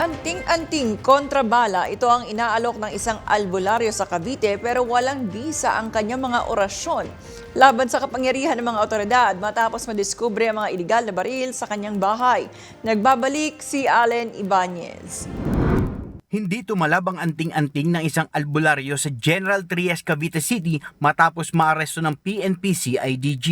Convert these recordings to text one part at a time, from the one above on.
Anting-anting kontrabala, ito ang inaalok ng isang albularyo sa Cavite pero walang bisa ang kanyang mga orasyon. Laban sa kapangyarihan ng mga otoridad matapos madiskubre ang mga iligal na baril sa kanyang bahay. Nagbabalik si Allen Ibanez. Hindi tumalab ang anting-anting ng isang albularyo sa General Trias, Cavite City matapos maaresto ng PNP CIDG.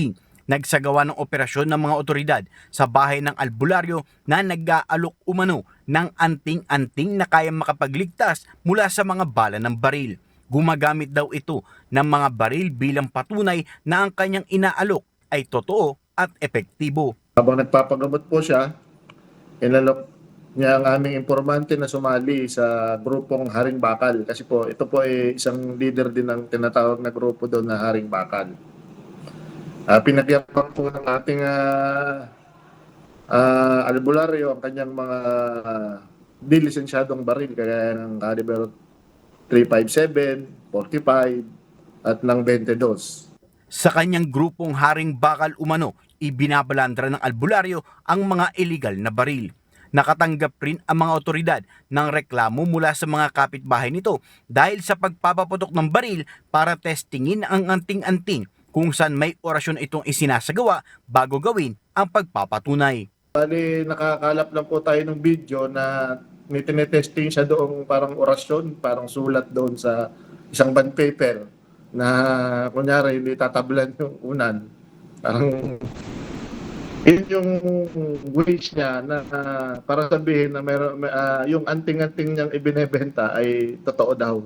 Nagsagawa ng operasyon ng mga otoridad sa bahay ng albularyo na nag-aalok umano ng anting-anting na kayang makapagligtas mula sa mga bala ng baril. Gumagamit daw ito ng mga baril bilang patunay na ang kanyang inaalok ay totoo at epektibo. Habang nagpapagamot po siya, inalok niya ang aming informante na sumali sa grupong Haring Bakal. Kasi po, ito po ay isang leader din ng tinatawag na grupo doon na Haring Bakal. Pinagyapan po ng ating albularyo ang kanyang mga dilisensyadong baril, kagaya ng caliber 357, 45, at ng 22. Sa kanyang grupong Haring Bakal umano, ibinabalandra ng albularyo ang mga illegal na baril. Nakatanggap rin ang mga otoridad ng reklamo mula sa mga kapitbahay nito dahil sa pagpapaputok ng baril para testingin ang anting-anting kung saan may orasyon itong isinasagawa bago gawin ang pagpapatunay. Bali, nakakalap lang po tayo ng video na may tinetesting siya doong parang orasyon, parang sulat doon sa isang bond paper na kunyari hindi tatablan yung unan. Parang yun yung wish niya na para sabihin na yung anting-anting niyang ibinebenta ay totoo daw.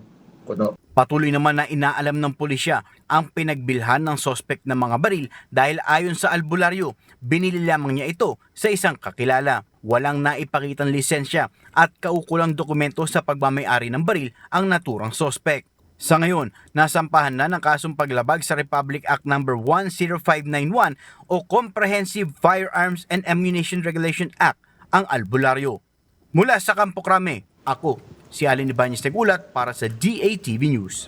Kuno. Patuloy naman na inaalam ng pulisya ang pinagbilhan ng sospek ng mga baril dahil ayon sa albularyo, binili lamang niya ito sa isang kakilala. Walang naipakitang lisensya at kaukulang dokumento sa pagmamay-ari ng baril ang naturang sospek. Sa ngayon, nasampahan na ng kasong paglabag sa Republic Act No. 10591 o Comprehensive Firearms and Ammunition Regulation Act ang albularyo. Mula sa Campo Crame, ako si Allen Ibanez nagulat para sa DATV News.